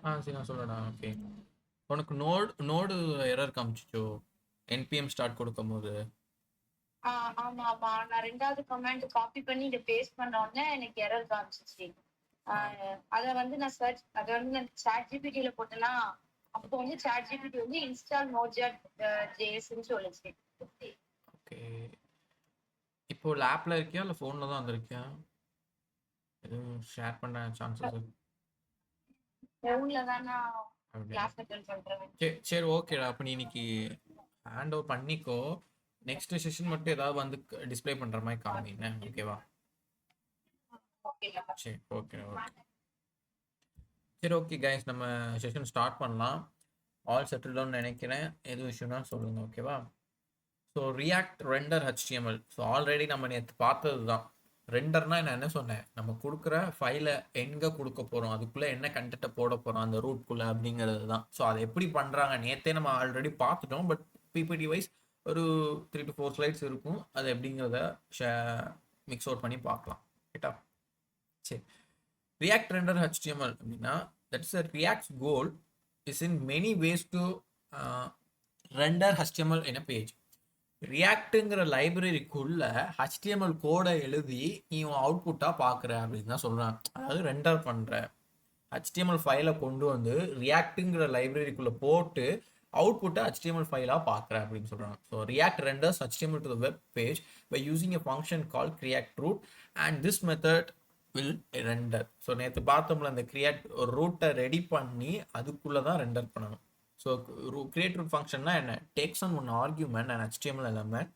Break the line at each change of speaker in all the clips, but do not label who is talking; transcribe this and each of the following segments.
சரி நான் சொல்லடா. ஓகே. உனக்கு நோடு எரர் காமிச்சிச்சோ என்பிஎம் ஸ்டார்ட் கொடுக்கும்போது?
ஆமா ஆமா, நான் ரெண்டாவது கமெண்ட் காப்பி பண்ணி இதை பேஸ்ட் பண்ண உடனே எனக்கு எரர் காமிச்சிச்சு. அதை வந்து நான் அதை வந்து நான் சாட் ஜிபிடியில போட்டேன்னா, அப்போ வந்து சாட் ஜிபிடி வந்து இன்ஸ்டால் நோட்ஜெட் ஜேஎஸ்ன்னு சொல்லுச்சு.
ஓகே. இப்போ லேப்ல இருக்கியா இல்லை ஃபோனில் தான் வந்திருக்கியா? எதுவும் ஷேர் பண்ண சான்சஸ் இருக்கு?
ஃபோன்ல தான் நான்
அப்படியா?
கிளாஸ் அட்டெண்ட் பண்றேன்.
சரி சரி, ஓகேடா. அப்போ நீ இன்னைக்கு ஹேண்ட் ஓவர் பண்ணிக்கோ. நெக்ஸ்ட் செஷன் மட்டும் ஏதாவது வந்து டிஸ்ப்ளே பண்ணுற மாதிரி காமிங்க. ஓகேவா?
ஓகே.
சரி ஓகே ஓகே. சரி ஓகே கைஸ், நம்ம செஷன் ஸ்டார்ட் பண்ணலாம். ஆல் செட்டில்டவுன்னு நினைக்கிறேன். எதுவும் இஷ்யூனா சொல்லுங்கள். ஓகேவா? So react render HTML. So already நம்ம நேற்று பார்த்தது தான். ரெண்டர்னா நான் என்ன சொன்னேன், நம்ம கொடுக்குற ஃபைலை எங்கே கொடுக்க போகிறோம், அதுக்குள்ளே என்ன கண்டென்ட்டை போட போகிறோம் அந்த ரூட்குள்ளே அப்படிங்கிறது தான். ஸோ அதை எப்படி பண்ணுறாங்க நேற்றே நம்ம ஆல்ரெடி பார்த்துட்டோம். பட் பிபிடி வைஸ் ஒரு 3 to 4 ஸ்லைட்ஸ் இருக்கும். அது எப்படிங்கிறத மிக்ஸ் அவுட் பண்ணி பார்க்கலாம். ரைட்டா? சரி. ரியாக்ட் ரெண்டர் ஹெச்டிஎம்எல் அப்படின்னா that's a React goal is in many ways to render HTML in a page. ரியாக்ட்டுங்கிற லைப்ரரிக்குள்ள ஹெச்டிஎம்எல் கோடை எழுதி நீ அவுட்புட்டாக பார்க்குற அப்படின்னு தான் சொல்கிறான். அதாவது ரெண்டர் பண்ணுற ஹெச்டிஎம்எல் ஃபைலை கொண்டு வந்து ரியாக்ட்டுங்கிற லைப்ரரிக்குள்ளே போட்டு அவுட்புட்டை ஹெச்டிஎம்எல் ஃபைலாக பார்க்குற அப்படின்னு சொல்கிறாங்க. So React renders HTML to the web page by using a function call create root and this method will render. So நேற்று பார்த்தோம்ல, அந்த கிரியாக்ட் ஒரு ரூட்டை ரெடி பண்ணி அதுக்குள்ளே தான் ரெண்டர் பண்ணணும். So create root function na enna takes on one argument an HTML element.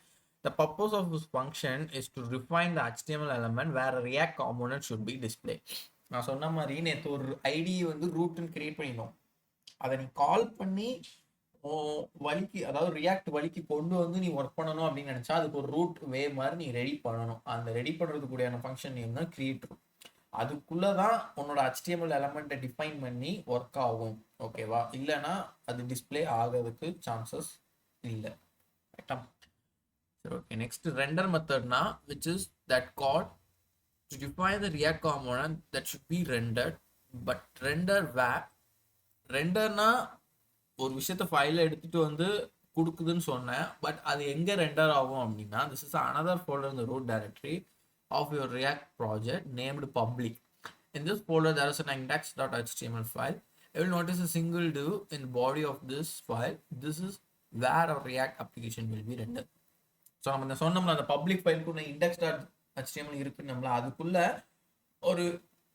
The purpose of this function is to refine the HTML element where a React component should be displayed. நான் சொன்ன மாதிரி நேற்று ஒரு ID வந்து ரூட்னு create பண்ணிடணும். அதை நீ கால் பண்ணி வலிக்கு, அதாவது ரியாக்ட் வலிக்கு கொண்டு வந்து நீ ஒர்க் பண்ணணும் அப்படின்னு நினைச்சா அதுக்கு ஒரு ரூட் வே மாதிரி நீ ரெடி பண்ணணும். அந்த ரெடி பண்ணுறதுக்குடியான ஃபங்க்ஷன் நேம் தான் கிரியேட் ரூட். அதுக்குள்ளதான் உன்னோட HTML எலமெண்ட்டை டிஃபைன் பண்ணி ஒர்க் ஆகும். ஓகேவா? இல்லைன்னா அது டிஸ்பிளே ஆகிறதுக்கு சான்சஸ் இல்லை. ரைட்டா? சரி ஓகே. நெக்ஸ்ட் ரெண்டர் மெத்தட்னா which is that call to define the React component that should be rendered. But render ரெண்டர்னா ஒரு விஷயத்த ஃபைலை எடுத்துட்டு வந்து கொடுக்குதுன்னு சொன்னேன். பட் அது எங்கே ரெண்டர் ஆகும் அப்படின்னா this is another folder in the root directory of your React project named public. In this folder there is an index.html file. You will notice a single div in the body of this file. This is where our React application will be rendered. So நம்ம இந்த சொன்னோம்ல, அந்த public ஃபைலுக்குள்ள index.html இருக்குன்னு நம்மள அதுக்குள்ள ஒரு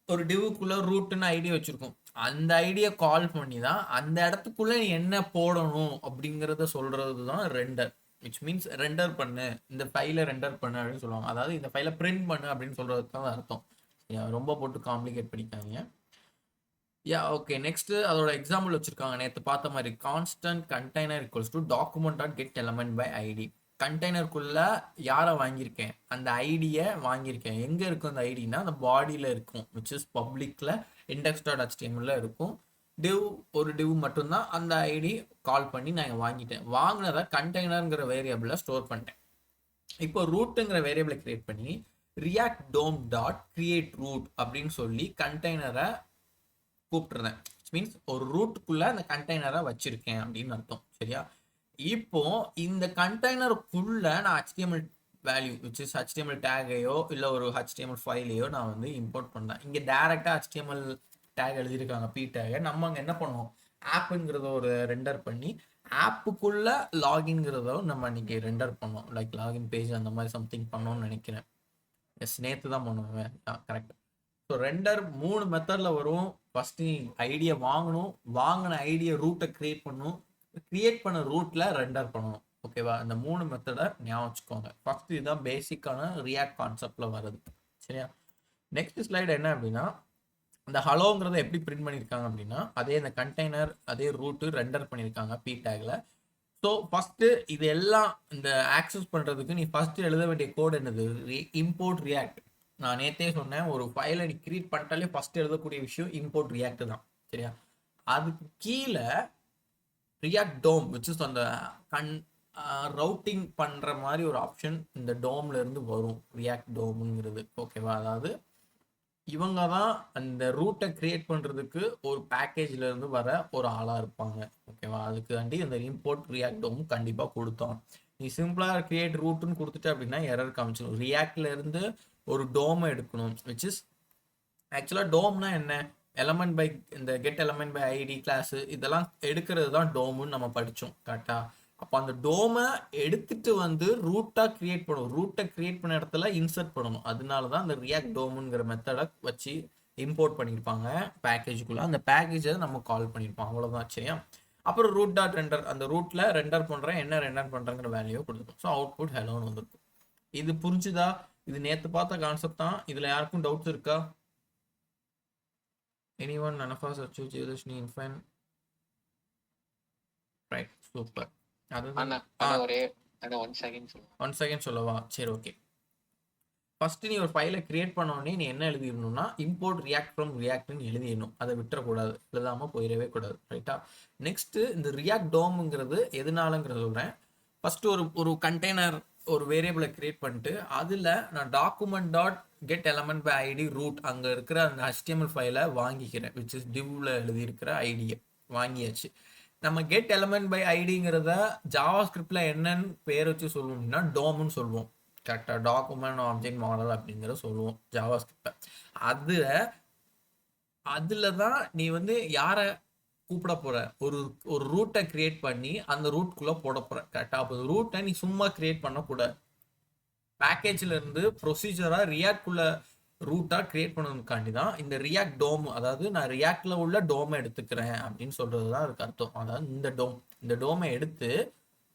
ஒரு டிவுக்குள்ள ரூட்னு ID வச்சிருக்கோம். அந்த ஐடியை கால் பண்ணி தான் அந்த இடத்துக்குள்ள நீ என்ன போடணும் அப்படிங்கிறத சொல்றது தான் ரெண்டர். விச் மீன்ஸ் ரெண்டர் பண்ணு, இந்த ஃபைலை ரெண்டர் பண்ணு அப்படின்னு சொல்லுவாங்க. அதாவது இந்த ஃபைலை பிரிண்ட் பண்ணு அப்படின்னு சொல்றது தான் அர்த்தம். ரொம்ப போட்டு காம்ப்ளிகேட் பண்ணிக்காதீங்க. ஓகே. நெக்ஸ்ட் அதோட எக்ஸாம்பிள் வச்சிருக்காங்க நேற்று பார்த்த மாதிரி. Constant container equals to document dot get element by ID. கண்டெய்னருக்குள்ள யாரை வாங்கியிருக்கேன், அந்த ஐடியை வாங்கியிருக்கேன். எங்கே இருக்கும் அந்த ஐடினா அந்த பாடியில் இருக்கும், விச் இஸ் பப்ளிக்ல index.html இருக்கும். டிவ் ஒரு டிவ் மட்டும்தான் அந்த ஐடி கால் பண்ணி நான் வாங்கிட்டேன். வாங்கினதை கண்டெய்னருங்கிற வேரியபிளை ஸ்டோர் பண்ணிட்டேன். இப்போ ரூட்டுங்கிற வேரியபிளை கிரியேட் பண்ணி React DOM dot create root அப்படின்னு சொல்லி கண்டெய்னரை கூப்பிட்டுருந்தேன். மீன்ஸ் ஒரு ரூட்டுக்குள்ள அந்த கண்டெய்னரை வச்சிருக்கேன் அப்படின்னு அர்த்தம். சரியா? இப்போ இந்த கண்டெய்னருக்குள்ள நான் HTML value which is HTML டேகையோ இல்லை ஒரு HTML ஃபைலையோ நான் வந்து இம்போர்ட் பண்ணேன். இங்கே டேரெக்டாக HTML டேக் எழுதியிருக்காங்க, பி டேகை. நம்ம அங்கே என்ன பண்ணுவோம், ஆப்புங்கிறத ஒரு ரெண்டர் பண்ணி ஆப்புக்குள்ள லாகின்ங்கிறதோ நம்ம இன்னைக்கு ரெண்டர் பண்ணோம். லைக் லாகின் பேஜ் அந்த மாதிரி சம்திங் பண்ணோம்னு நினைக்கிறேன். எஸ், நேற்று தான் பண்ணுவேன். கரெக்ட். ஸோ ரெண்டர் 3 மெத்தடில் வரும். ஃபஸ்ட்டு ஐடியை வாங்கணும், வாங்கின ஐடியை ரூட்டை கிரியேட் பண்ணணும், கிரியேட் பண்ண ரூட்டில் ரெண்டர் பண்ணணும். ஓகேவா? இந்த 3 மெத்தடை ஞாபகம் வச்சுக்கோங்க. ஃபஸ்ட்டு இதுதான் பேசிக்கான ரியாக்ட் கான்செப்டில் வருது. சரியா? நெக்ஸ்ட் ஸ்லைடு என்ன அப்படின்னா, இந்த ஹலோங்கிறத எப்படி பிரிண்ட் பண்ணியிருக்காங்க அப்படின்னா அதே இந்த கண்டெய்னர் அதே ரூட்டு ரெண்டர் பண்ணியிருக்காங்க பி டேக்ல. ஸோ ஃபஸ்ட்டு இது எல்லாம் இந்த ஆக்சஸ் பண்ணுறதுக்கு நீ ஃபஸ்ட்டு எழுத வேண்டிய கோட் என்னது, இம்போர்ட் ரியாக்ட். நான் நேற்றே சொன்னேன், ஒரு ஃபைலை நீ கிரியேட் பண்ணிட்டாலே ஃபஸ்ட்டு எழுதக்கூடிய விஷயம் இம்போர்ட் ரியாக்ட் தான். சரியா? அதுக்கு கீழே ரியாக்ட் டோம் விச் இஸ் அந்த ரவுட்டிங் பண்ணுற மாதிரி ஒரு ஆப்ஷன் இந்த டோம்ல இருந்து வரும், ரியாக்ட் டோம்ங்கிறது. ஓகேவா? அதாவது இவங்க தான் அந்த ரூட்டை கிரியேட் பண்ணுறதுக்கு ஒரு பேக்கேஜ்ல இருந்து வர ஒரு ஆளாக இருப்பாங்க. ஓகேவா? அதுக்காண்டி அந்த இம்போர்ட் ரியாக்டும் கண்டிப்பாக கொடுத்தோம். நீ சிம்பிளாக கிரியேட் ரூட்டுன்னு கொடுத்துட்டு அப்படின்னா எரர் காமிச்சிடும். ரியாக்ட்ல இருந்து ஒரு டோமை எடுக்கணும், விச் இஸ் ஆக்சுவலாக டோம்னா என்ன? எலமெண்ட் பை இந்த get element by ID class இதெல்லாம் எடுக்கிறது தான் டோமுன்னு நம்ம படித்தோம் கரெக்டா? அப்போ அந்த டோமை எடுத்துட்டு வந்து ரூட்டாக கிரியேட் பண்ணணும். ரூட்டை கிரியேட் பண்ண இடத்துல இன்சர்ட் பண்ணணும். அதனால தான் அந்த ரியாக்ட் டோமுங்கிற மெத்தடை வச்சு இம்போர்ட் பண்ணியிருப்பாங்க பேக்கேஜுக்குள்ளே. அந்த பேக்கேஜை நம்ம கால் பண்ணியிருப்போம், அவ்வளோதான். சரியா? அப்புறம் ரூட் டாட் ரெண்டர், அந்த ரூட்டில் ரெண்டர் பண்ணுறேன், என்ன ரெண்டர் பண்ணுறேங்கிற வேல்யூ கொடுத்துருக்கோம். ஸோ அவுட்புட் ஹெலோன்னு வந்துருக்கும். இது புரிஞ்சுதா? இது நேற்று பார்த்த கான்செப்ட் தான். இதில் யாருக்கும் டவுட்ஸ் இருக்கா? Anyone? None of us achieve Jayalakshmi infant. Right, super. One second சொல்லவா? சரி, ஓகே. ஃபர்ஸ்ட் நீ ஒரு ஃபைலை கிரியேட் பண்ண உடனே நீ என்ன எழுதிடணும்னா இம்போர்ட் ரியாக்ட் ஃப்ரம் ரியாக்ட்னு எழுதிடணும். அதை விட்டுறக்கூடாது, எழுதாமல் போயிடவே கூடாது. ரைட்டா? நெக்ஸ்ட் இந்த ரியாக்ட் டோமுங்கிறது எதனாலங்கிறத சொல்கிறேன். ஃபர்ஸ்ட் ஒரு கண்டெய்னர் ஒரு வேரியபிளை கிரியேட் பண்ணிட்டு அதில் நான் document dot get element by ID root அங்கே இருக்கிற அந்த HTML ஃபைலை வாங்கிக்கிறேன், விச் இஸ் டிவ்வில் எழுதியிருக்கிற ஐடியை வாங்கியாச்சு. நம்ம கெட் எலமெண்ட் பை ஐடிங்கிறத ஜாவா ஸ்கிரிப்டில் என்னன்னு பேர் வச்சு சொல்லுவோம் அப்படின்னா டோம்னு சொல்லுவோம். கரெக்டாக டாக்குமெண்ட் ஆப்ஜெக்ட் மாடல் அப்படிங்கிற சொல்லுவோம் ஜாவா ஸ்கிரிப்டை. அதில் தான் நீ வந்து யாரை கூப்பிட போற, ஒரு ரூட்டை கிரியேட் பண்ணி அந்த ரூட்குள்ளே போட போற. கரெக்டாக? அப்போ ரூட்டை நீ சும்மா கிரியேட் பண்ணக்கூடாது. பேக்கேஜ்ல இருந்து ப்ரொசீஜரா ரியாக்ட்குள்ள ரூட்டா கிரியேட் பண்ணதுக்காண்டி தான் இந்த ரியாக்ட் டோம், அதாவது நான் ரியாக்ட்ல உள்ள டோமை எடுத்துக்கிறேன் அப்படின்னு சொல்றது தான் அதுக்கு அர்த்தம். அதாவது இந்த டோமை எடுத்து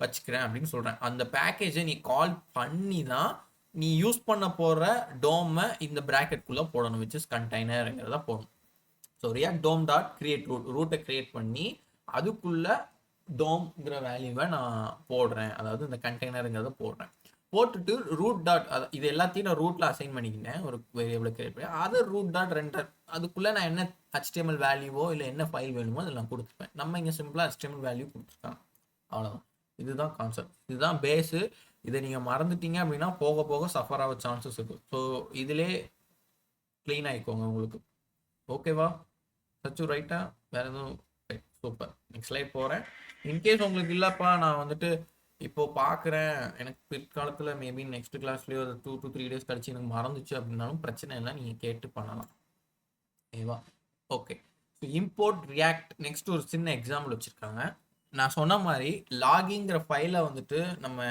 வச்சுக்கிறேன் அப்படின்னு சொல்றேன். அந்த பேக்கேஜை நீ கால் பண்ணி தான் நீ யூஸ் பண்ண போற டோமை இந்த பிராக்கெட்குள்ள போடணும், விச் இஸ் கண்டெய்னர்ங்கிறத போடணும். So react DOM dot create ரூட்டை கிரியேட் பண்ணி அதுக்குள்ள டோம்ங்கிற வேல்யூவை நான் போடுறேன், அதாவது இந்த கண்டெய்னருங்கிறத போடுறேன். போட்டுட்டு ரூட் டாட் இது எல்லாத்தையும் நான் ரூட்ல அசைன் பண்ணிக்கினேன், ஒரு வேரியபிளை கிரியேட் பண்ணி அது ரூட் டாட் ரெண்டர். அதுக்குள்ள நான் என்ன HTML வேல்யூவோ இல்லை என்ன ஃபைல் வேணுமோ அதில் நான் கொடுத்துப்பேன். நம்ம இங்கே சிம்பிளாக HTML வேல்யூ கொடுத்துருக்காங்க, அவ்வளோதான். இதுதான் கான்செப்ட், இதுதான் பேஸு. இதை நீங்கள் மறந்துட்டீங்க அப்படின்னா போக போக சஃபர் ஆக சான்சஸ் இருக்குது. ஸோ இதிலே க்ளீன் ஆகிக்கோங்க உங்களுக்கு. ஓகேவா சச்சு? ரைட்டா? வேற எதுவும்? சூப்பர். நெக்ஸ்ட் ஸ்லைட் போகிறேன். இன்கேஸ் உங்களுக்கு இல்லைப்பா நான் வந்துட்டு இப்போ பார்க்குறேன், எனக்கு பிற்காலத்தில் மேபி நெக்ஸ்ட் கிளாஸ்லேயே ஒரு 2 to 3 days கழிச்சு எனக்கு மறந்துச்சு அப்படின்னாலும் பிரச்சனை இல்லை, நீங்கள் கேட்டு பண்ணலாம். ஓகேவா? Okay. So import react next ஒரு சின்ன எக்ஸாம்பிள் வச்சுருக்காங்க. நான் சொன்ன மாதிரி லாகிங்கிற ஃபைலை வந்துட்டு நம்ம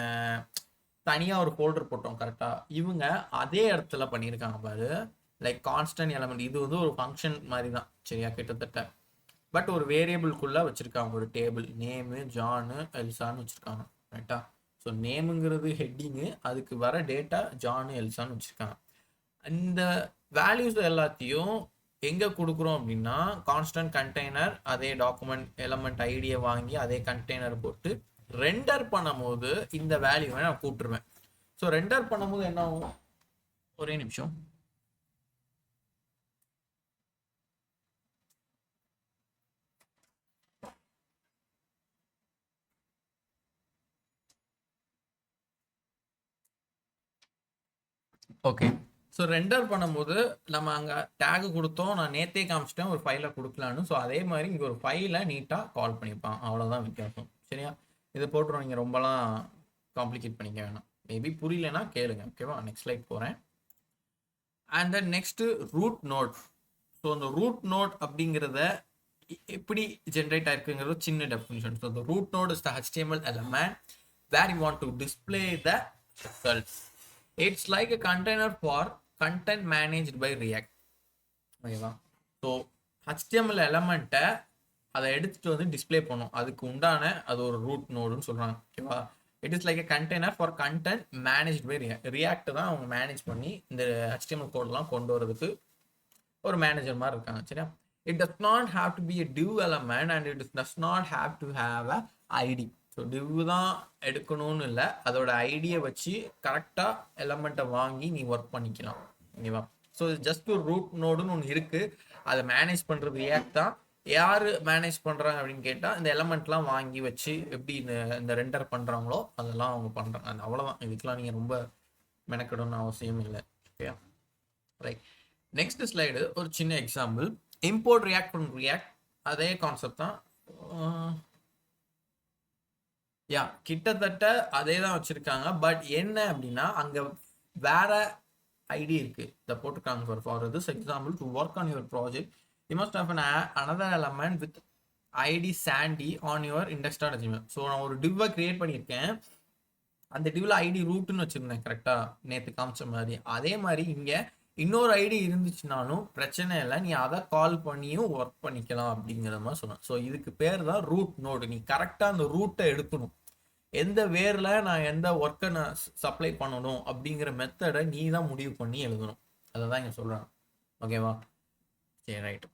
தனியாக ஒரு ஃபோல்டர் போட்டோம் கரெக்டாக. இவங்க அதே இடத்துல பண்ணியிருக்காங்க பாரு, லைக் கான்ஸ்டன்ட் எலமெண்ட். இது வந்து ஒரு ஃபங்க்ஷன் மாதிரி தான், சரியா? கிட்டத்தட்ட. பட் ஒரு வேரியபிள்குள்ளே வச்சுருக்காங்க ஒரு டேபிள், நேமு ஜானு எல்சான்னு வச்சுருக்காங்க. ரைட்டா? ஸோ நேமுங்கிறது ஹெட்டிங்கு, அதுக்கு வர டேட்டா ஜானு எல்சான்னு வச்சுருக்காங்க. இந்த வேல்யூஸ் எல்லாத்தையும் எங்கே கொடுக்குறோம் அப்படின்னா கான்ஸ்டன்ட் கண்டெய்னர், அதே டாக்குமெண்ட் எலமெண்ட் ஐடியை வாங்கி அதே கண்டெய்னர் போட்டு ரெண்டர் பண்ணும்போது இந்த வேல்யூவை நான் கூப்பிட்டுருவேன். ஸோ ரெண்டர் பண்ணும்போது என்ன ஆகும்? ஒரே நிமிஷம். ஓகே. ஸோ ரெண்டர் பண்ணும்போது நம்ம அங்கே டேகு கொடுத்தோம், நான் நேற்றே காமிச்சிட்டேன் ஒரு ஃபைலை கொடுக்கலான்னு. ஸோ அதே மாதிரி இங்கே ஒரு ஃபைலை நீட்டாக கால் பண்ணிப்பான், அவ்வளோதான் வித்தியாசம். சரியா? இதை போட்டுரும், நீங்கள் ரொம்பலாம் காம்ப்ளிகேட் பண்ணிக்க வேணாம். மேபி புரியலன்னா கேளுங்க. ஓகேவா? நெக்ஸ்ட் ஸ்லைட் போகிறேன். And then next root node. So அந்த ரூட் நோட் அப்படிங்கிறத எப்படி ஜென்ரேட் ஆயிருக்குங்கிறது சின்ன definition. So the root node is the HTML element where you want to display the results. It's like a container for content managed by React. ஓகேவா? So HTML எலமெண்ட்டை அதை எடுத்துகிட்டு வந்து display பண்ணும், அதுக்கு உண்டான அது ஒரு ரூட் நோடுன்னு சொல்கிறாங்க. ஓகேவா? It is like a container for content manage by React தான் அவங்க மேனேஜ் பண்ணி இந்த HTML கோடெலாம் கொண்டு வரதுக்கு ஒரு மேனேஜர் மாதிரி இருக்காங்க. சரியா? It does not have to be a div element and it does not have to have a ID. So div தான் எடுக்கணும்னு இல்லை, அதோட ஐடியை வச்சு கரெக்டாக எலமெண்ட்டை வாங்கி நீ ஒர்க் பண்ணிக்கலாம். ஓகேவா? ஸோ ஜஸ்ட் ஒரு ரூட் நோடுன்னு ஒன்று இருக்குது, அதை மேனேஜ் பண்ணுறது ரியாக்ட் தான். யார் மேனேஜ் பண்ணுறாங்க அப்படின்னு கேட்டால் இந்த எலமெண்ட்லாம் வாங்கி வச்சு எப்படி இந்த ரெண்டர் பண்ணுறாங்களோ அதெல்லாம் அவங்க பண்ணுறாங்க. அது அவ்வளோதான். இதுக்கெலாம் நீங்கள் ரொம்ப மெனக்கெடணும்னு அவசியம் இல்லை. Okay right. நெக்ஸ்ட் ஸ்லைடு ஒரு சின்ன example. Import react from react, அதே கான்செப்ட் தான். யா, கிட்டத்தட்ட அதே தான் வச்சிருக்காங்க. பட் என்ன அப்படின்னா அங்க வேற ஐடி இருக்கு. இதை போட்டுருக்காங்க for this example, to work on your project you must have another element with ID Sandy on your index.html. So நான் ஒரு டிவ்வை கிரியேட் பண்ணியிருக்கேன். அந்த டிவ்ல ஐடி ரூட்னு வச்சிருந்தேன் கரெக்டா, நேற்று காமிச்ச மாதிரி. அதே மாதிரி இங்க இன்னொரு ஐடி இருந்துச்சுனாலும் பிரச்சனை இல்லை, நீ அதை கால் பண்ணியும் ஒர்க் பண்ணிக்கலாம் அப்படிங்கிற மாதிரி சொன்னேன். ஸோ இதுக்கு பேர் தான் ரூட் நோடு. நீ கரெக்டாக அந்த ரூட்டை எடுக்கணும். எந்த வேரில் நான் எந்த ஒர்க்கை நான் சப்ளை பண்ணணும் அப்படிங்கிற மெத்தடை நீ தான் முடிவு பண்ணி எழுதணும். அதை தான் இங்கே சொல்கிறேன். ஓகேவா? சரி, ரைட்டு.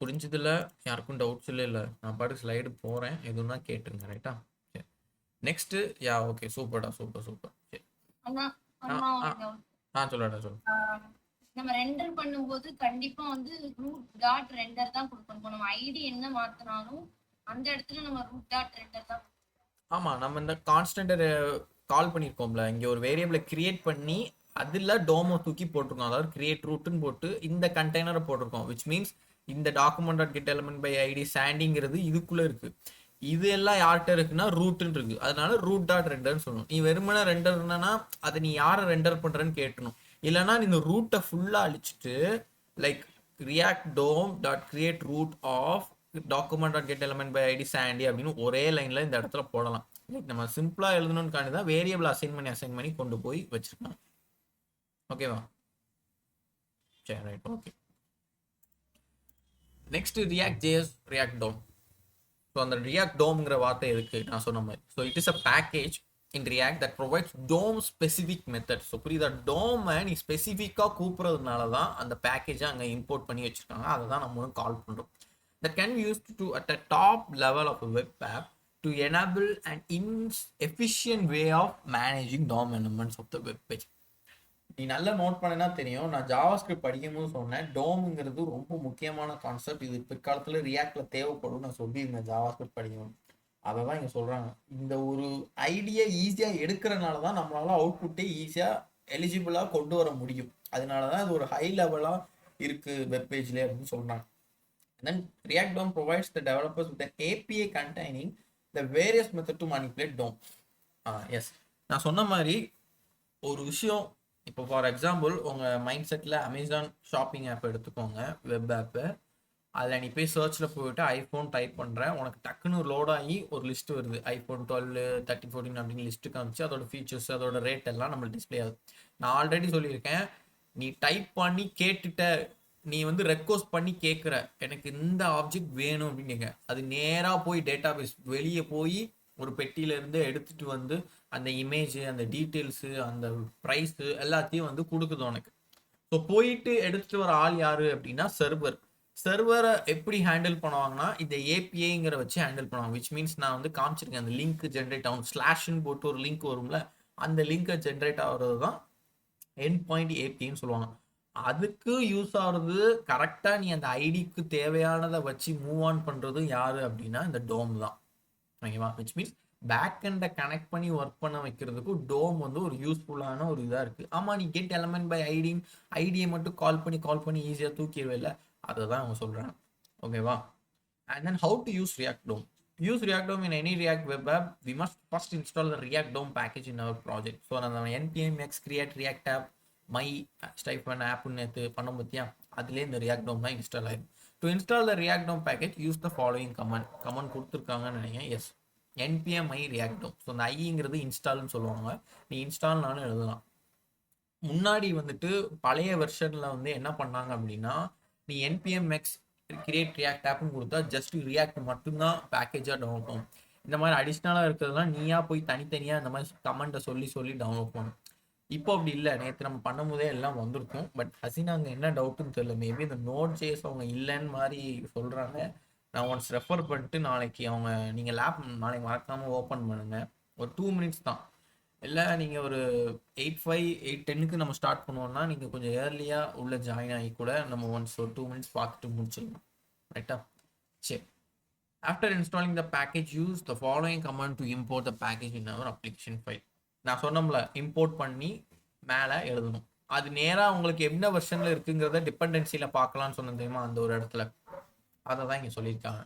புரிஞ்சதில்ல? யாருக்கும் டவுட்ஸ் இல்லை? நான் பாட்டு ஸ்லைடு போகிறேன், எதுனா கேட்டுருங்க. ரைட்டா? சரி, நெக்ஸ்ட்டு. யா, ஓகே, சூப்பர்டா, சூப்பர் சூப்பர். சரி, சொல்லடா சொல்லு.
நம்ம ரெண்டர் பண்ணும்போது கண்டிப்பா வந்து ரூட் டாட் ரெண்டர் தான் கொடுக்கணும். நம்ம ஐடி என்ன மாத்தினாலும் அந்த இடத்துல நம்ம ரூட் டாட் ரெண்டர் தான்.
ஆமா, நம்ம இந்த கான்ஸ்டன்ட்டை கால் பண்ணியிருக்கோம்ல, இங்கே ஒரு வேரியபிளை கிரியேட் பண்ணி அதில் டோமோ தூக்கி போட்டிருக்கோம். அதாவது கிரியேட் ரூட்டுன்னு போட்டு இந்த கண்டெய்னரை போட்டிருக்கோம். விச் மீன்ஸ் இந்த document dot get element by ID சாண்டிங்கிறது இதுக்குள்ளே இருக்குது. இது எல்லாம் யார்கிட்ட இருக்குன்னா ரூட்டுன்னு இருக்கு. அதனால ரூட் டாட் ரெண்டர்னு சொல்லணும். நீ வெறுமனே ரெண்டர்னா அதை நீ யாரை ரெண்டர் பண்ணுறன்னு கேட்கணும். இல்லைனா நீ இந்த ரூட்டை ஃபுல்லாக அழிச்சிட்டு like React DOM dot create root of document dot get element by ID Sandy அப்படின்னு ஒரே லைனில் இந்த இடத்துல போடலாம். லைக் நம்ம சிம்பிளாக எழுதணும்னு தான் வேரியபிள் அசைன் பண்ணி கொண்டு போய் வச்சிருக்காங்க. ஓகேவா? சரி, right, okay. Next React JS React DOM. So அந்த ரியாக்ட் டோம்ங்கிற வார்த்தை எதுக்கு நான் சொன்ன மாதிரி. So it is a package in React that provides DOM specific method. So புரியுதா? டோமை நீ ஸ்பெசிஃபிக்காக கூப்பிட்றதுனால தான் அந்த பேக்கேஜை அங்கே இம்போர்ட் பண்ணி வச்சுருக்காங்க. அதை தான் நம்மளும் கால் பண்ணுறோம். That can be used to at a top level of web app to enable and efficient way of managing DOM elements of the web page. நீ நல்லா நோட் பண்ணனா தெரியும், நான் ஜாவாஸ்கிரிப்ட் படிக்கும்போது சொன்னேன் டோம்ங்கிறது ரொம்ப முக்கியமான கான்செப்ட். இது பிற்காலத்தில் ரியாக்ட்ல தேவைப்படும் நான் சொல்லியிருந்தேன் ஜாவாஸ்கிரிப்ட் படிக்கணும். அதை தான் இங்கே சொல்கிறாங்க. இந்த ஒரு ஐடியா ஈஸியாக எடுக்கிறனால தான் நம்மளால அவுட்புட்டே ஈஸியாக எலிஜிபிளாக கொண்டு வர முடியும். அதனால தான் இது ஒரு ஹை லெவலாக இருக்குது வெப் பேஜ்லேயே அப்படின்னு சொல்கிறாங்க. Then React DOM provides the developers with an API containing the various method to manipulate DOM. Yes, நான் சொன்ன மாதிரி ஒரு விஷயம். இப்போ ஃபார் எக்ஸாம்பிள் உங்கள் மைண்ட் செட்டில் அமேசான் ஷாப்பிங் ஆப் எடுத்துக்கோங்க, வெப் ஆப்பு. அதில் நீ போய் சர்ச்சில் போய்ட்டு ஐஃபோன் டைப் பண்ணுறேன், உனக்கு டக்குன்னு லோட் ஆகி ஒரு லிஸ்ட் வருது. ஐஃபோன் 12, 13, 14 அப்படின்னு லிஸ்ட்டு காமிச்சு அதோட ஃபீச்சர்ஸ் அதோட ரேட் எல்லாம் நம்மளுக்கு டிஸ்பிளே ஆகுது. நான் ஆல்ரெடி சொல்லியிருக்கேன், நீ டைப் பண்ணி கேட்டுட்ட, நீ வந்து ரெக்வஸ்ட் பண்ணி கேட்குற எனக்கு இந்த ஆப்ஜெக்ட் வேணும் அப்படின்னு. அது நேராக போய் டேட்டா பேஸ் வெளியே போய் ஒரு பெட்டியிலேருந்து எடுத்துகிட்டு வந்து அந்த இமேஜ், அந்த டீட்டெயில்ஸு, அந்த ப்ரைஸு எல்லாத்தையும் வந்து கொடுக்குது உனக்கு. ஸோ போயிட்டு எடுத்துகிட்டு வர ஆள் யார் அப்படின்னா சர்வரை எப்படி ஹேண்டில் பண்ணுவாங்கன்னா இந்த ஏபிஐங்கிற வச்சு ஹேண்டில் பண்ணுவாங்க. விச் மீன்ஸ் நான் வந்து காமிச்சிருக்கேன், அந்த லிங்க் ஜென்ரேட் ஆகும், ஸ்லாஷ்ன்னு போட்டு ஒரு லிங்க் வரும்ல, அந்த லிங்கை ஜென்ரேட் ஆகிறது தான் எண்ட் பாயிண்ட் ஏபிஐன்னு சொல்லுவாங்க. அதுக்கு யூஸ் ஆகுறது கரெக்டாக நீ அந்த ஐடிக்கு தேவையானதை வச்சு மூவ் ஆன் பண்ணுறது யார் அப்படின்னா இந்த டோம் தான். ஓகேவா? விச் மீன்ஸ் பேக் எண்டை கனெக்ட் பண்ணி ஒர்க் பண்ண வைக்கிறதுக்கு டோம் வந்து ஒரு யூஸ்ஃபுல்லான ஒரு இதாக இருக்குது. ஆமாம், நீ கெட் எலமெண்ட் பை ஐடியை மட்டும் கால் பண்ணி ஈஸியாக தூக்கிடுவே இல்லை, அதை தான் அவங்க சொல்கிறாங்க. ஓகேவா? And then how to use React DOM. Use React DOM in any React web app we must first install the React DOM package in our project. So நம்ம npm create react app my ஸ்டைஃபன் ஆப்னு நேற்று பண்ண பற்றியா, அதுலேயே இந்த react டோம் தான் install ஆகிடும். To install the React DOM package use the following command கொடுத்துருக்காங்கன்னு நினைக்கிறேன். Yes, npm i react dom. So அந்த ஐங்கிறது இன்ஸ்டால்னு சொல்லுவாங்க. நீ இன்ஸ்டால்னாலும் எழுதலாம். முன்னாடி வந்துட்டு பழைய வெர்ஷனில் வந்து என்ன பண்ணாங்க அப்படின்னா, நீ npm create react appன்னு கொடுத்தா ஜஸ்ட் ரியாக்ட் மட்டும்தான் பேக்கேஜாக டவுன்லோட் பண்ணும். இந்த மாதிரி அடிஷ்னலாக இருக்கிறதுலாம் நீயா போய் தனித்தனியாக இந்த மாதிரி கமெண்ட்டை சொல்லி டவுன்லோட் பண்ணும். இப்போ அப்படி இல்லை, நேற்று நம்ம பண்ணும்போதே எல்லாம் வந்திருக்கும். பட் ஹசினா அங்கே என்ன டவுட்டுன்னு தெரியல, மேபி இந்த நோட் ஜேஸ் அவங்க இல்லைன்னு மாதிரி சொல்கிறாங்க. நான் ஒன்ஸ் ரெஃபர் பண்ணிட்டு நாளைக்கு நீங்கள் லேப் நாளைக்கு மறக்காமல் ஓப்பன் பண்ணுங்கள். ஒரு 2 minutes தான், இல்லை நீங்கள் ஒரு 8:05, 8:10 நம்ம ஸ்டார்ட் பண்ணுவோம்னா நீங்கள் கொஞ்சம் ஏர்லியாக உள்ளே ஜாயின் ஆகி கூட நம்ம ஒன்ஸ் ஒரு 2 minutes பார்த்துட்டு முடிச்சிடலாம். ரைட்டா? சரி. After installing the package use the following command to import the package in our application file. நான் சொன்னோம்ல, இம்போர்ட் பண்ணி மேலே எழுதணும். அது நேராக உங்களுக்கு என்ன வெர்ஷனில் இருக்குங்கிறத டிபெண்டன்சியில் பார்க்கலாம்னு சொன்னது தெரியுமா அந்த ஒரு இடத்துல. அதை தான் இங்கே சொல்லியிருக்காங்க.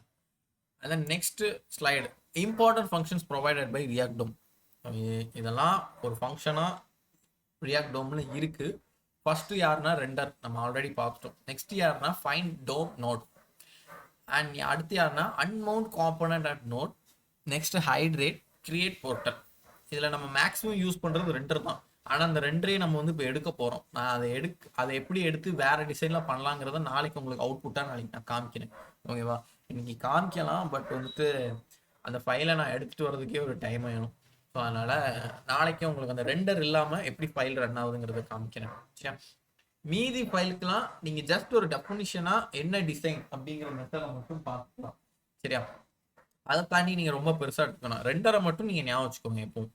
And then next slide, important functions provided by React DOM. இதெல்லாம் ஒரு ஃபங்க்ஷனாக ரியாக்ட் டோம்ல இருக்கு. ஃபர்ஸ்ட் யாருன்னா ரெண்டர், நம்ம ஆல்ரெடி பார்த்துட்டோம். நெக்ஸ்ட் யாருன்னா ஃபைண்ட் டோம் நோட். அண்ட் அடுத்து யாருன்னா unmount component at node. Next hydrate, create portal. இதில் நம்ம மேக்ஸிமம் யூஸ் பண்ணுறது ரெண்டர் தான். ஆனால் அந்த ரெண்டரையும் நம்ம வந்து இப்போ எடுக்க போகிறோம். நான் அதை எப்படி எடுத்து வேறு டிசைனில் பண்ணலாங்கிறத நாளைக்கு உங்களுக்கு அவுட்புட்டாக நாளைக்கு நான் காமிக்கிறேன். ஓகேவா? இன்னைக்கு காமிக்கலாம், பட் வந்துட்டு அந்த ஃபைலை நான் எடுத்துகிட்டு வர்றதுக்கே ஒரு டைம் ஆகிடும். ஸோ அதனால் நாளைக்கு உங்களுக்கு அந்த ரெண்டர் இல்லாமல் எப்படி ஃபைல் ரன் ஆகுதுங்கிறத காமிக்கிறேன். சரியா? மீதி ஃபைலுக்கெல்லாம் நீங்கள் ஜஸ்ட் ஒரு டெஃபினிஷனாக என்ன டிசைன் அப்படிங்கிற மெத்தடை மட்டும் பார்த்துக்கலாம். சரியா? அதை தாண்டி நீங்கள் ரொம்ப பெருசாக எடுத்துக்கணும். ரெண்டரை மட்டும் நீங்கள் ஞாபகம் வச்சுக்கோங்க எப்பவும்.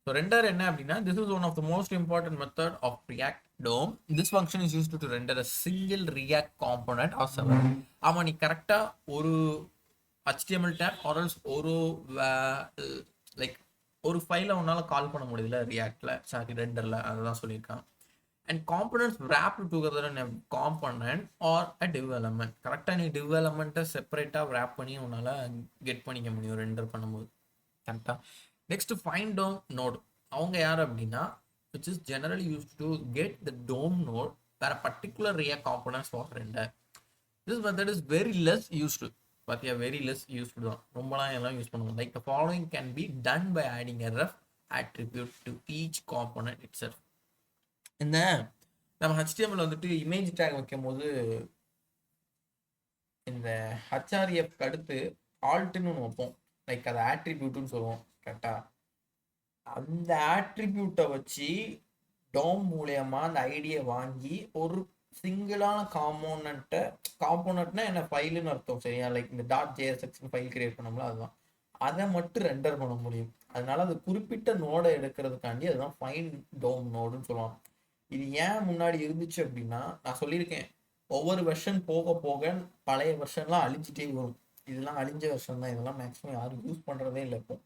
ஸோ ரெண்டர் என்ன அப்படின்னா, this is one of the most important method of React DOM. This function is used to render a single React component or server. ஆமாம், நீ கரெக்டாக ஒரு HTML tag or else ஒரு லைக் ஒரு ஃபைலை உன்னால் கால் பண்ண முடியுதுல ரியாக்டில், சாரி ரெண்டரில், அதுதான் சொல்லியிருக்கான். And components wrapped together in a component or a div element. கரெக்டாக நீ div elementை செப்பரேட்டாக wrap பண்ணி உன்னால் கெட் பண்ணிக்க முடியும் ரெண்டர் பண்ணும்போது. கரெக்டாக. நெக்ஸ்ட் ஃபைண்ட் டோம் நோட். அவங்க யார் அப்படின்னா, which is generally used to get the DOM node where a particular React components for render. This method is very less used. பார்த்தியா, வெரி லெஸ் யூஸ்டு தான், ரொம்பலாம் எல்லாம் யூஸ் பண்ணுவோம். Like the following can be done by adding a ref attribute to each component itself. இந்த நம்ம HTML வந்துட்டு image take வைக்கும் போது இந்த HREF அடுத்து ஆல்ட்னு ஒன்று வைப்போம். லைக் அதை ஆட்ரிபியூட்னு சொல்லுவோம். கரெக்டா? அந்த ஆட்ரிபியூட்டை வச்சு டோம் மூலியமா அந்த ஐடியை வாங்கி ஒரு சிங்கிளான காம்போனன்ட்னா என்ன ஃபைலுன்னு அர்த்தம். சரியா? லைக் இந்த .jsx ஃபைல் கிரியேட் பண்ணோம்ல, அதுதான். அதை மட்டும் ரெண்டர் பண்ண முடியும். அதனால அது குறிப்பிட்ட நோடை எடுக்கிறதுக்காண்டி அதுதான் ஃபைன் டோம் நோடுன்னு சொல்லுவாங்க. இது ஏன் முன்னாடி இருந்துச்சு அப்படின்னா, நான் சொல்லியிருக்கேன், ஒவ்வொரு வெர்ஷன் போக போக பழைய வெர்ஷன்லாம் அழிஞ்சிட்டே வரும். இதெல்லாம் அழிஞ்ச வெர்ஷன் தான். இதெல்லாம் மேக்ஸிமம் யாரும் யூஸ் பண்ணுறதே இல்லை இப்போ.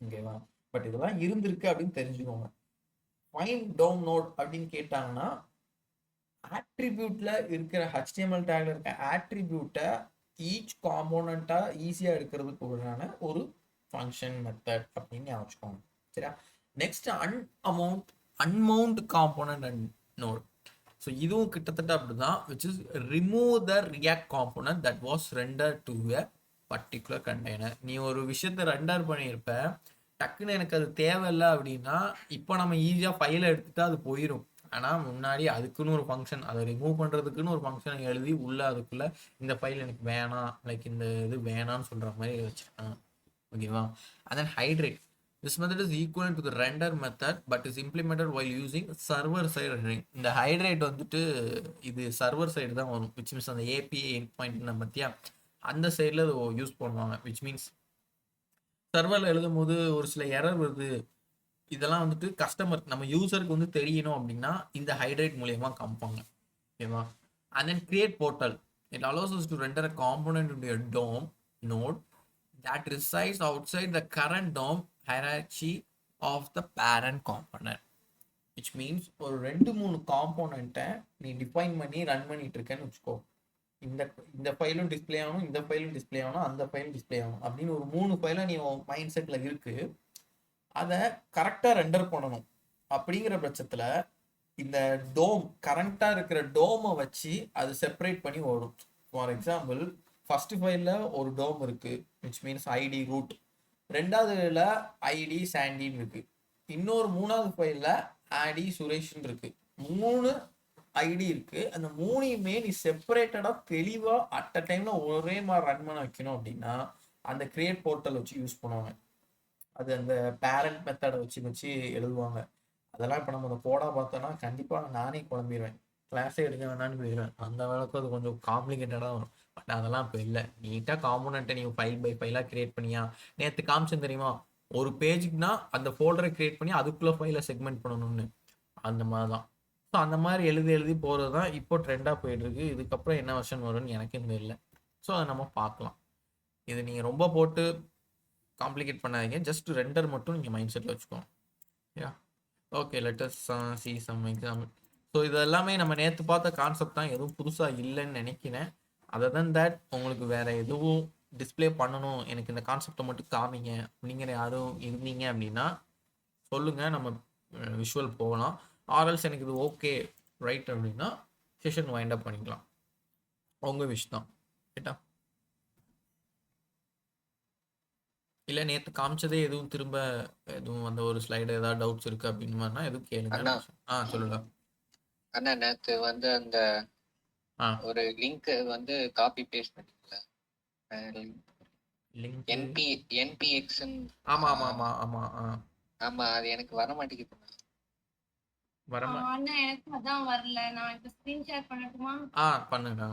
ஓகேவா? பட் இதெல்லாம் இருந்திருக்கு அப்படின்னு தெரிஞ்சுக்கோங்க. ஃபைன் டோம் நோட் அப்படின்னு கேட்டாங்கன்னா, ஆட்ரிபியூட்ல இருக்கிற HTML டேக்ல இருக்க ஆட்ரிபியூட்டை ஈச் காம்போனண்டா ஈஸியா எடுக்கிறதுக்கு ஒரு ஃபங்க்ஷன் மெத்தட் அப்படின்னு ஞாபகம். சரியா? Next unmount component and node. So இதுவும் கிட்டத்தட்ட அப்படிதான், which is remove the React component that was rendered to a particular container. நீ ஒரு விஷயத்தை ரெண்டர் பண்ணியிருப்ப, டக்குன்னு எனக்கு அது தேவையில்லை அப்படின்னா இப்போ நம்ம ஈஸியாக ஃபைலை எடுத்துட்டா அது போயிடும். ஆனால் முன்னாடி அதுக்குன்னு ஒரு ஃபங்க்ஷன், அதை ரிமூவ் பண்ணுறதுக்குன்னு ஒரு ஃபங்க்ஷனை எழுதி உள்ள அதுக்குள்ளே இந்த ஃபைல் எனக்கு வேணாம், லைக் இந்த இது வேணான்னு சொல்கிற மாதிரி வச்சுருக்காங்க. ஓகேவா? and then hydrate. This method is equivalent to the render method but is implemented while using server side rendering. இந்த hydrate வந்துட்டு இது சர்வர் சைடு தான் வரும், which means அந்த API endpoint நம்ம பற்றியா அந்த சைடில் அது யூஸ் பண்ணுவாங்க. which means சர்வரில் எழுதும் போது ஒரு சில எரர் வருது, இதெல்லாம் வந்துட்டு கஸ்டமர் நம்ம யூசருக்கு வந்து தெரியணும் அப்படின்னா இந்த ஹைட்ரேட் மூலியமா காமிப்பாங்க. ஓகேவா? and then create portal. It allows us to render a component into a DOM node that resides outside the current DOM hierarchy of the parent component. which means ஒரு 2-3 காம்போனண்ட்டை நீ டிஃபைன் பண்ணி ரன் பண்ணிட்டு இருக்கேன்னு வச்சுக்கோ. இந்த ஃபைலும் டிஸ்பிளே ஆகணும், இந்த ஃபைலும் display ஆகணும், அந்த ஃபைலும் டிஸ்பிளே ஆகணும் அப்படின்னு ஒரு 3 ஃபைலை நீ மைண்ட் செட்ல இருக்கு. அதை கரெக்டாக ரெண்டர் பண்ணணும். அப்படிங்கிற பட்சத்தில் இந்த டோம் கரெக்டாக இருக்கிற டோமை வச்சு அது செப்பரேட் பண்ணி ஓடும். ஃபார் எக்ஸாம்பிள், ஃபர்ஸ்ட் ஃபைலில் ஒரு டோம் இருக்குது, விச் மீன்ஸ் ஐடி ரூட். ரெண்டாவதுல ஐடி சாண்டின்னு இருக்குது. இன்னொரு 3வது ஃபைலில் ஆடி சுரேஷ்ன்னு இருக்குது. 3 ஐடி இருக்குது. அந்த 3யுமே நீ செப்பரேட்டடாக தெளிவாக அட் அ டைமில் ஒரே மாதிரி ரன் பண்ண வைக்கணும் அப்படின்னா அந்த கிரியேட் போர்ட்டல் வச்சு யூஸ் பண்ணுவாங்க. அது அந்த பேரண்ட் மெத்தடை வச்சு எழுதுவாங்க. அதெல்லாம் இப்போ நம்ம அந்த கோடா பார்த்தோன்னா கண்டிப்பாக நானே குழம்பிடுவேன், கிளாஸே எடுக்க வேணான்னு போயிடுவேன். அந்த அளவுக்கு அது கொஞ்சம் காம்ப்ளிகேட்டடாக வரும். பட் அதெல்லாம் இப்போ இல்லை. நீட்டாக காம்போனண்ட்டை நீங்கள் ஃபைல் பை ஃபைலாக கிரியேட் பண்ணியா, நேற்று காமிச்சேன் தெரியுமா, ஒரு பேஜுக்குனா அந்த ஃபோல்டரை கிரியேட் பண்ணி அதுக்குள்ளே ஃபைலை செக்மெண்ட் பண்ணணும்னு, அந்த மாதிரி தான். ஸோ அந்த மாதிரி எழுதி போகிறது தான் இப்போ ட்ரெண்டாக போயிட்டுருக்கு. இதுக்கப்புறம் என்ன வெர்ஷன் வரும்னு எனக்கு இன்னும் இல்லை. ஸோ அதை நம்ம பார்க்கலாம். இது நீங்கள் ரொம்ப போட்டு காம்ப்ளிகேட் பண்ணாதீங்க, ஜஸ்ட் ரெண்டர் மட்டும் நீங்கள் மைண்ட் செட்டில் வச்சுக்கோங்க. Okay, let us see some example. So இது எல்லாமே நம்ம நேற்று பார்த்த கான்செப்ட் தான், எதுவும் புதுசாக இல்லைன்னு நினைக்கிறேன். அதர் தன் தட் உங்களுக்கு வேற எதுவும் டிஸ்ப்ளே பண்ணணும், எனக்கு இந்த கான்செப்டை மட்டும் காமிங்க அப்படிங்கிற யாரும் இருந்தீங்க அப்படின்னா சொல்லுங்கள், நம்ம விஷுவல் போகலாம். ஆர்எல்ஸ் எனக்கு இது ஓகே ரைட் அப்படின்னா செஷன் வைண்ட் அப் பண்ணிக்கலாம். உங்கள் விஷ் தான் ரைட்டா. இல்லை நேற்று காமிச்சதே எதுவும் திரும்ப எதுவும் அந்த ஒரு ஸ்லைடு ஏதாவது டவுட்ஸ் இருக்குது அப்படின்னு மாதிரினா எதுவும் கேளுங்க.
அண்ணா
சொல்லுங்க
அண்ணா நேத்து வந்து அந்த ஒரு லிங்க் வந்து காப்பி பேஸ்ட் பண்ணிக்கல,
லிங்க்
என்பிஎக்ஸ்.
ஆமா ஆமா ஆமா ஆமா
ஆமா, அது எனக்கு வர மாட்டேங்குது.
அண்ணா எனக்கு அதான் வரல. நான் இப்ப ஸ்கிரீன் ஷேர் பண்ணட்டுமா?
பண்ணுங்க.